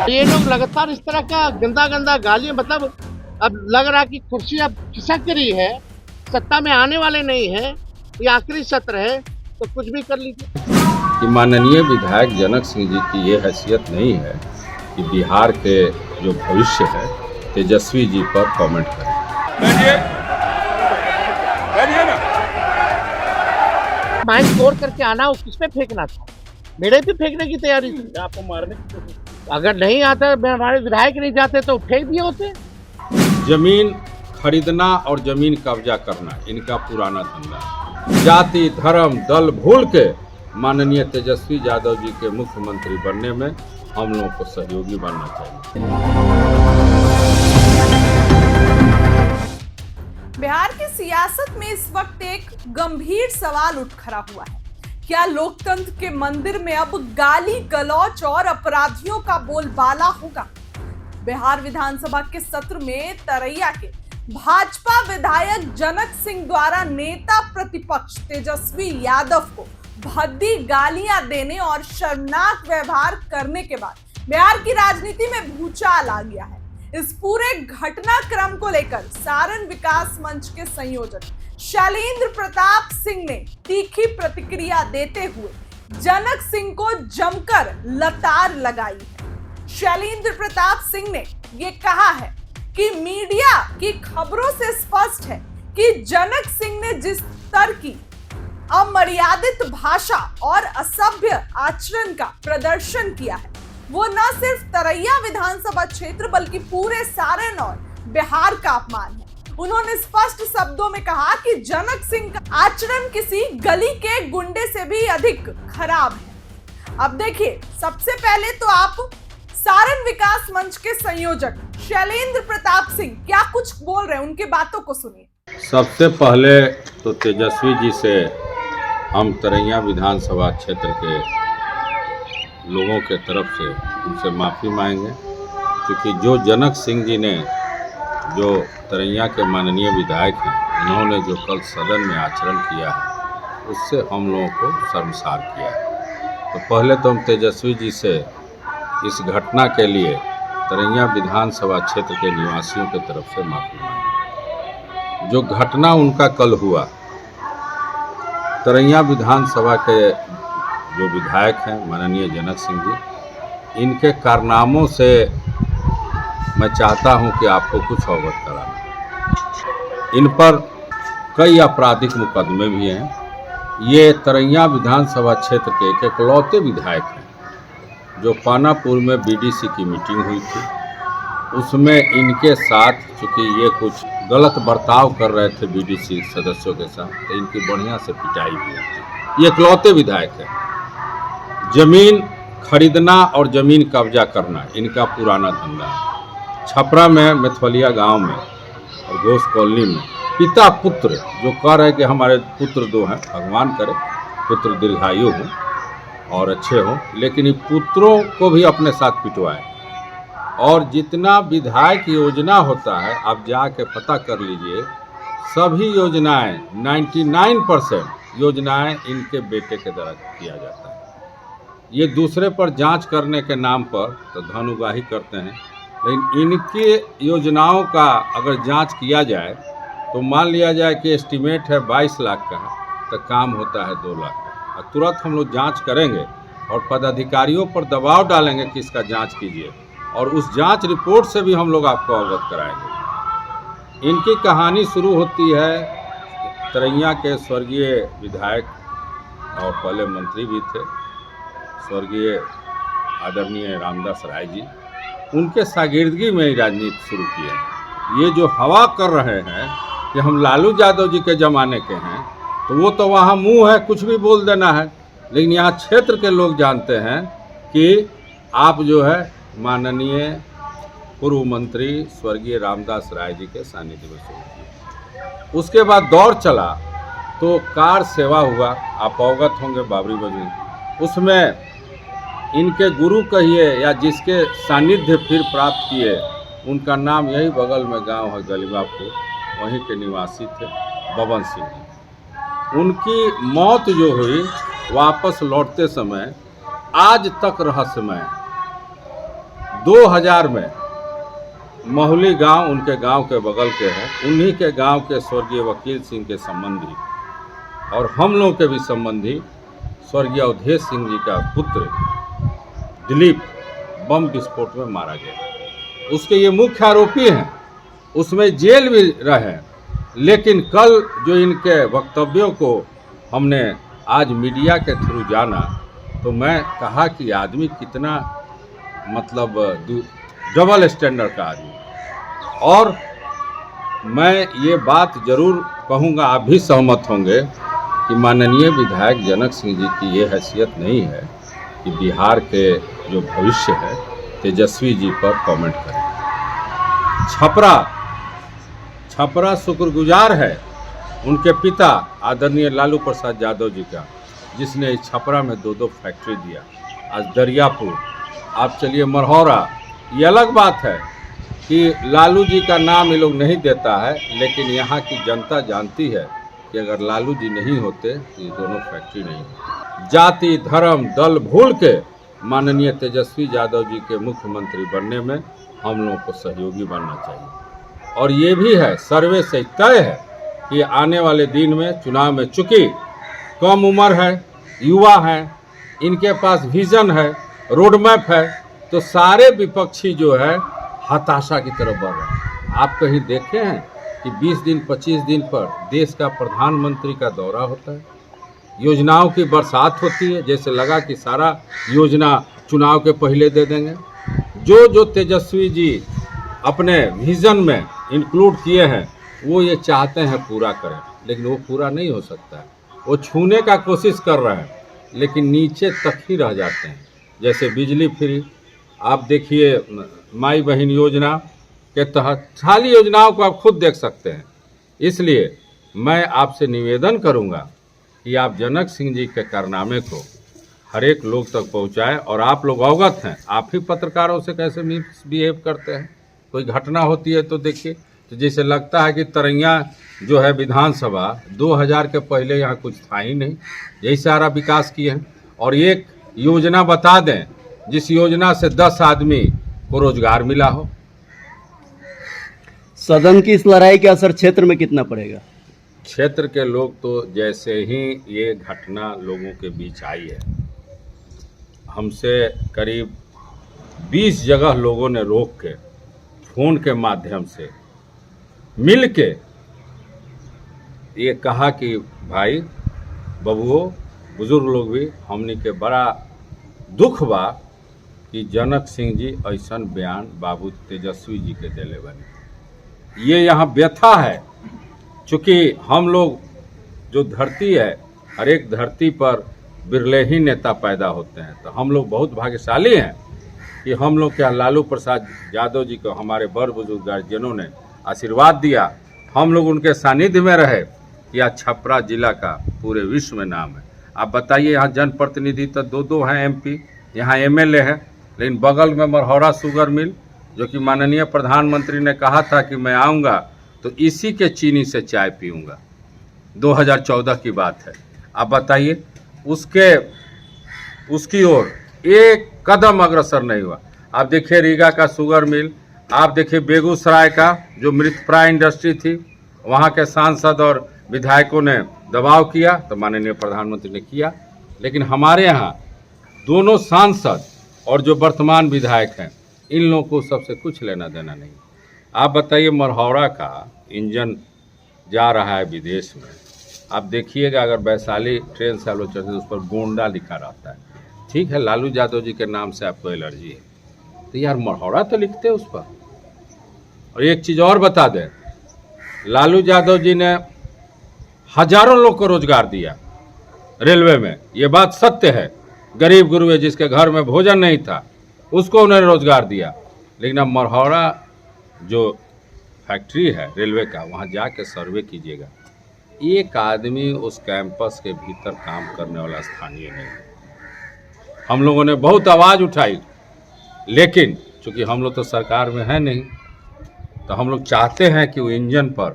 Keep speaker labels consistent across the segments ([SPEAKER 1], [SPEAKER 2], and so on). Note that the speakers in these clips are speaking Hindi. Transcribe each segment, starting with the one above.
[SPEAKER 1] ये लोग लगातार इस तरह का गंदा गंदा गालियां, मतलब अब लग रहा कि कुर्सी अब खिसक रही है, सत्ता में आने वाले नहीं है, ये आखिरी सत्र है तो कुछ भी कर लीजिए।
[SPEAKER 2] कि माननीय विधायक जनक सिंह जी की ये हैसियत नहीं है कि बिहार के जो भविष्य है तेजस्वी जी पर कमेंट करें।
[SPEAKER 1] माइक तोड़ करके आना, वो किस पे फेंकना था? मेरे पे फेंकने की तैयारी थी।
[SPEAKER 3] आपको मारने की कोशिश।
[SPEAKER 1] अगर नहीं आता, हमारे विधायक नहीं जाते तो फेंक दिए होते।
[SPEAKER 2] जमीन खरीदना और जमीन कब्जा करना इनका पुराना धंधा है। जाति धर्म दल भूल के माननीय तेजस्वी यादव जी के मुख्यमंत्री बनने में हम लोगों को सहयोगी बनना चाहिए।
[SPEAKER 4] बिहार की सियासत में इस वक्त एक गंभीर सवाल उठ खड़ा हुआ है। क्या लोकतंत्र के मंदिर में अब गाली गलौच और अपराधियों का बोलबाला होगा? बिहार विधानसभा के सत्र में तरैया के भाजपा विधायक जनक सिंह द्वारा नेता प्रतिपक्ष तेजस्वी यादव को भद्दी गालियां देने और शर्मनाक व्यवहार करने के बाद बिहार की राजनीति में भूचाल आ गया है। इस पूरे घटनाक्रम को लेकर सारण विकास मंच के संयोजक शैलेंद्र प्रताप सिंह ने तीखी प्रतिक्रिया देते हुए जनक सिंह को जमकर लतार लगाई है। शैलेंद्र प्रताप सिंह ने ये कहा है कि मीडिया की खबरों से स्पष्ट है कि जनक सिंह ने जिस स्तर की अमर्यादित भाषा और असभ्य आचरण का प्रदर्शन किया है, वो न सिर्फ तरैया विधानसभा क्षेत्र बल्कि पूरे सारण और बिहार का अपमान है। उन्होंने स्पष्ट शब्दों में कहा कि जनक सिंह का आचरण किसी गली के गुंडे से भी अधिक खराब है। अब देखिए, सबसे पहले तो आप सारण विकास मंच के संयोजक शैलेंद्र प्रताप सिंह क्या कुछ बोल रहे हैं, उनके बातों को सुनिए।
[SPEAKER 2] सबसे पहले तो तेजस्वी जी से हम तरैया विधानसभा क्षेत्र के लोगों के तरफ से उनसे माफ़ी मांगेंगे, क्योंकि जो जनक सिंह जी ने, जो तरैया के माननीय विधायक हैं, उन्होंने जो कल सदन में आचरण किया है उससे हम लोगों को शर्मसार किया है। तो पहले तो हम तेजस्वी जी से इस घटना के लिए तरैया विधानसभा क्षेत्र के निवासियों की तरफ से माफ़ी मांगेंगे। जो घटना उनका कल हुआ, तरैया विधानसभा के जो विधायक हैं माननीय जनक सिंह जी, इनके कारनामों से मैं चाहता हूं कि आपको कुछ अवगत कराना। इन पर कई आपराधिक मुकदमे भी हैं। ये तरैया विधानसभा क्षेत्र के एक इकलौते विधायक हैं जो पानापुर में बीडीसी की मीटिंग हुई थी, उसमें इनके साथ चूँकि ये कुछ गलत बर्ताव कर रहे थे बीडीसी सदस्यों के साथ, तो इनकी बढ़िया से पिटाई भी हुई थी। ये इकलौते विधायक है। जमीन खरीदना और जमीन कब्जा करना इनका पुराना धंधा है। छपरा में मेथवलिया गांव में और घोष कॉलोनी में पिता पुत्र जो कह रहे कि हमारे पुत्र दो हैं, भगवान करे पुत्र दीर्घायु हों और अच्छे हों, लेकिन इन पुत्रों को भी अपने साथ पिटवाए। और जितना विधायक योजना होता है आप जाके पता कर लीजिए, सभी योजनाएं 99% योजनाएं इनके बेटे के द्वारा किया जाता है। ये दूसरे पर जांच करने के नाम पर तो धन उगाही करते हैं, लेकिन इनकी योजनाओं का अगर जांच किया जाए तो मान लिया जाए कि एस्टीमेट है 22 लाख का, तो काम होता है 2 लाख का। और तुरंत हम लोग जांच करेंगे और पदाधिकारियों पर दबाव डालेंगे कि इसका जांच कीजिए, और उस जांच रिपोर्ट से भी हम लोग आपको अवगत कराएंगे। इनकी कहानी शुरू होती है तरैया के स्वर्गीय विधायक और पहले मंत्री भी थे स्वर्गीय आदरणीय रामदास राय जी, उनके शागिर्दगी में ही राजनीति शुरू की है। ये जो हवा कर रहे हैं कि हम लालू यादव जी के ज़माने के हैं, तो वो तो वहाँ मुंह है, कुछ भी बोल देना है, लेकिन यहाँ क्षेत्र के लोग जानते हैं कि आप जो है माननीय पूर्व मंत्री स्वर्गीय रामदास राय जी के सानिध्य में शुरू किए। उसके बाद दौर चला तो कार सेवा हुआ, आप अवगत होंगे बाबरी मस्जिद, उसमें इनके गुरु कहिए या जिसके सानिध्य फिर प्राप्त किए, उनका नाम यही बगल में गांव है गलीबापुर, वहीं के निवासी थे बबन सिंह जी। उनकी मौत जो हुई, वापस लौटते समय आज तक रहस्यमय। 2000 में महुली गांव उनके गांव के बगल के हैं, उन्हीं के गांव के स्वर्गीय वकील सिंह के संबंधी और हम लोग के भी संबंधी स्वर्गीय अवधेश सिंह जी का पुत्र दिलीप बम विस्फोट में मारा गया। उसके ये मुख्य आरोपी हैं, उसमें जेल भी रहे। लेकिन कल जो इनके वक्तव्यों को हमने आज मीडिया के थ्रू जाना तो मैं कहा कि आदमी कितना मतलब डबल स्टैंडर्ड का आदमी। और मैं ये बात जरूर कहूँगा, आप भी सहमत होंगे कि माननीय विधायक जनक सिंह जी की ये हैसियत नहीं है कि बिहार के जो भविष्य है तेजस्वी जी पर कमेंट करें। छपरा शुक्रगुजार है उनके पिता आदरणीय लालू प्रसाद यादव जी का, जिसने इस छपरा में 2-2 फैक्ट्री दिया। आज दरियापुर, आप चलिए मरहौरा। ये अलग बात है कि लालू जी का नाम ये लोग नहीं देता है, लेकिन यहाँ की जनता जानती है कि अगर लालू जी नहीं होते तो ये दोनों फैक्ट्री नहीं होती। जाति धर्म दल भूल के माननीय तेजस्वी यादव जी के मुख्यमंत्री बनने में हम लोगों को सहयोगी बनना चाहिए। और ये भी है, सर्वे से तय है कि आने वाले दिन में चुनाव में, चूँकि कम उम्र है, युवा हैं, इनके पास विजन है, रोड मैप है, तो सारे विपक्षी जो है हताशा की तरफ बढ़ रहे हैं। आप कहीं देखे हैं कि 20 दिन 25 दिन पर देश का प्रधानमंत्री का दौरा होता है, योजनाओं की बरसात होती है, जैसे लगा कि सारा योजना चुनाव के पहले दे देंगे। जो तेजस्वी जी अपने विजन में इंक्लूड किए हैं वो ये चाहते हैं पूरा करें, लेकिन वो पूरा नहीं हो सकता है। वो छूने का कोशिश कर रहे हैं लेकिन नीचे तक ही रह जाते हैं। जैसे बिजली फ्री, आप देखिए माई बहन योजना के तहत सारी योजनाओं को आप खुद देख सकते हैं। इसलिए मैं आपसे निवेदन करूंगा कि आप जनक सिंह जी के कारनामे को हर एक लोग तक पहुंचाएं। और आप लोग अवगत हैं, आप ही पत्रकारों से कैसे मिसबिहेव करते हैं। कोई घटना होती है तो देखिए, तो जैसे लगता है कि तरैया जो है विधानसभा 2000 के पहले यहाँ कुछ था ही नहीं, यही सारा विकास किए हैं। और एक योजना बता दें जिस योजना से 10 आदमी को रोजगार मिला हो।
[SPEAKER 3] सदन की इस लड़ाई का असर क्षेत्र में कितना पड़ेगा?
[SPEAKER 2] क्षेत्र के लोग तो जैसे ही ये घटना लोगों के बीच आई है, हमसे करीब 20 जगह लोगों ने रोक के फोन के माध्यम से मिल के ये कहा कि भाई बबुओ, बुजुर्ग लोग भी, हमने के बड़ा दुख बा कि जनक सिंह जी ऐसा बयान बाबू तेजस्वी जी के दिले बने। ये यहाँ व्यथा है, चूँकि हम लोग जो धरती है, हर एक धरती पर बिरले ही नेता पैदा होते हैं, तो हम लोग बहुत भाग्यशाली हैं कि हम लोग क्या लालू प्रसाद यादव जी को हमारे बड़ बुजुर्ग गार्जियनों ने आशीर्वाद दिया, हम लोग उनके सानिध्य में रहे। या छपरा जिला का पूरे विश्व में नाम है। आप बताइए, यहाँ जनप्रतिनिधि तो 2-2 हैं एमपी, यहाँ एमएलए है, लेकिन बगल में मरहौरा शुगर मिल, जो कि माननीय प्रधानमंत्री ने कहा था कि मैं आऊँगा तो इसी के चीनी से चाय पीऊँगा। 2014 की बात है। आप बताइए, उसकी ओर एक कदम अग्रसर नहीं हुआ। आप देखिए रीगा का शुगर मिल, आप देखिए बेगूसराय का जो मृतप्राय इंडस्ट्री थी, वहाँ के सांसद और विधायकों ने दबाव किया तो माननीय प्रधानमंत्री ने किया। लेकिन हमारे यहाँ दोनों सांसद और जो वर्तमान विधायक हैं, इन लोगों को सबसे कुछ लेना देना नहीं। आप बताइए, मरहौरा का इंजन जा रहा है विदेश में, आप देखिएगा, अगर वैशाली ट्रेन से आलोचना उस पर गोंडा लिखा रहता है। ठीक है, लालू यादव जी के नाम से आपको एलर्जी है, तो यार मरहौरा तो लिखते उस पर। और एक चीज़ और बता दें, लालू यादव जी ने हजारों लोग को रोजगार दिया रेलवे में, ये बात सत्य है। गरीब गुरुए जिसके घर में भोजन नहीं था उसको उन्होंने रोजगार दिया। लेकिन अब मरहौरा जो फैक्ट्री है रेलवे का, वहाँ जाके सर्वे कीजिएगा, एक आदमी उस कैंपस के भीतर काम करने वाला स्थानीय नहीं है। हम लोगों ने बहुत आवाज़ उठाई, लेकिन चूँकि हम लोग तो सरकार में है नहीं, तो हम लोग चाहते हैं कि वो इंजन पर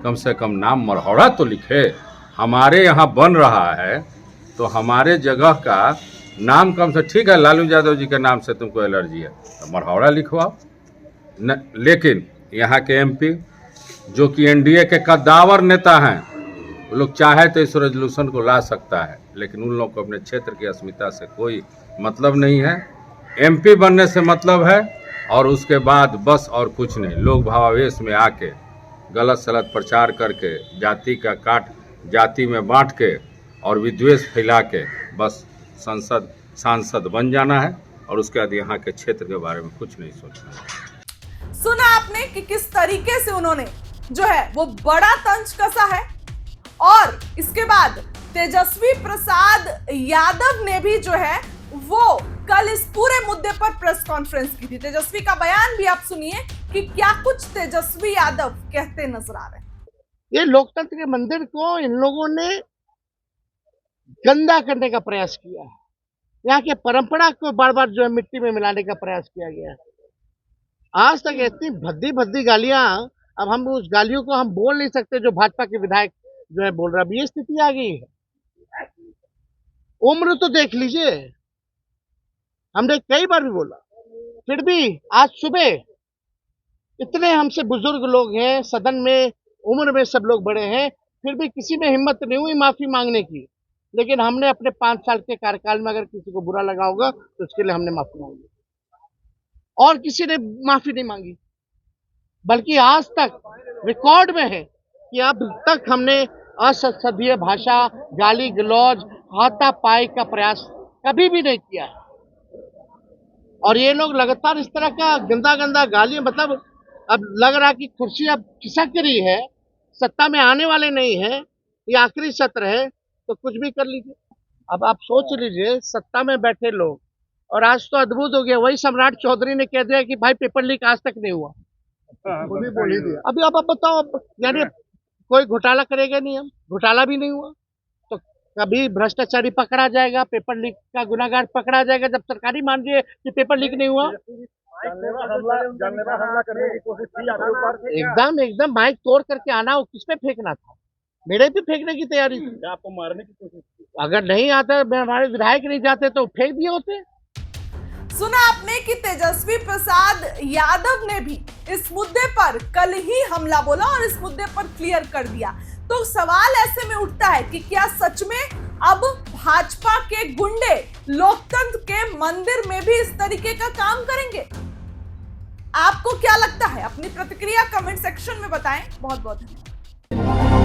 [SPEAKER 2] कम से कम नाम मरहौरा तो लिखे। हमारे यहाँ बन रहा है तो हमारे जगह का नाम कम से ठीक है, लालू यादव जी के नाम से तुमको एलर्जी है तो मरहौड़ा लिखवाओ न। लेकिन यहाँ के एमपी जो कि एनडीए के कद्दावर नेता हैं, वो लोग चाहे तो इस रेजोल्यूशन को ला सकता है, लेकिन उन लोगों को अपने क्षेत्र की अस्मिता से कोई मतलब नहीं है। एमपी बनने से मतलब है और उसके बाद बस और कुछ नहीं। लोग भावावेश में आके गलत सलत प्रचार करके जाति में बांट के और विद्वेष फैला के बस सांसद बन जाना है और उसके बाद यहाँ के क्षेत्र के बारे में कुछ नहीं सोचना है।
[SPEAKER 4] सुना आपने कि किस तरीके से उन्होंने जो है वो बड़ा तंज कसा है। और इसके बाद तेजस्वी प्रसाद यादव ने भी जो है वो कल इस पूरे मुद्दे पर प्रेस कॉन्फ्रेंस की थी। तेजस्वी का बयान भी आप सुनिए कि क्या कुछ तेजस्वी यादव कहते नजर आ रहे हैं।
[SPEAKER 1] ये लोकतंत्र के मंदिर को इन लोगों ने गंदा करने का प्रयास किया है। यहाँ के परंपरा को बार बार जो है मिट्टी में मिलाने का प्रयास किया गया है। आज तक इतनी भद्दी भद्दी गालियां, अब हम उस गालियों को हम बोल नहीं सकते जो भाजपा के विधायक जो है बोल रहा। अब ये स्थिति आ गई है। उम्र तो देख लीजिए, हमने कई बार भी बोला, फिर भी आज सुबह इतने हमसे बुजुर्ग लोग हैं सदन में, उम्र में सब लोग बड़े हैं, फिर भी किसी में हिम्मत नहीं हुई माफी मांगने की। लेकिन हमने अपने 5 साल के कार्यकाल में अगर किसी को बुरा लगा होगा तो उसके लिए हमने माफी मांगी, और किसी ने माफी नहीं मांगी। बल्कि आज तक रिकॉर्ड में है कि अब तक हमने असंसदीय भाषा, गाली गलौज, हाथापाई का प्रयास कभी भी नहीं किया है। और ये लोग लगातार इस तरह का गंदा गंदा गालियां, मतलब अब लग रहा कि कुर्सी अब खिसक रही है, सत्ता में आने वाले नहीं है, ये आखिरी सत्र है तो कुछ भी कर लीजिए। अब आप सोच लीजिए, सत्ता में बैठे लोग, और आज तो अद्भुत हो गया, वही सम्राट चौधरी ने कह दिया कि भाई पेपर लीक आज तक नहीं हुआ। वो भी बोल ही दिया। अभी अब बताओ, यानी कोई घोटाला करेगा नहीं, हम घोटाला भी नहीं हुआ तो कभी भ्रष्टाचारी पकड़ा जाएगा, पेपर लीक का गुनाहगार पकड़ा जाएगा जब सरकारी मान रही है कि पेपर लीक नहीं हुआ।
[SPEAKER 5] जानलेवा हमला करने की कोशिश की आपके ऊपर।
[SPEAKER 1] एकदम माइक तोड़ करके आना, वो किस पे फेंकना था? मेरे भी फेंकने की तैयारी थी।
[SPEAKER 5] आपको मारने की कोशिश की?
[SPEAKER 1] अगर नहीं आता, हमारे विधायक नहीं जाते तो फेंक दिए होते।
[SPEAKER 4] सुना आपने कि तेजस्वी प्रसाद यादव ने भी इस मुद्दे पर कल ही हमला बोला और इस मुद्दे पर क्लियर कर दिया। तो सवाल ऐसे में उठता है कि क्या सच में अब भाजपा के गुंडे लोकतंत्र के मंदिर में भी इस तरीके का काम करेंगे? आपको क्या लगता है? अपनी प्रतिक्रिया कमेंट सेक्शन में बताएं। बहुत बहुत धन्यवाद।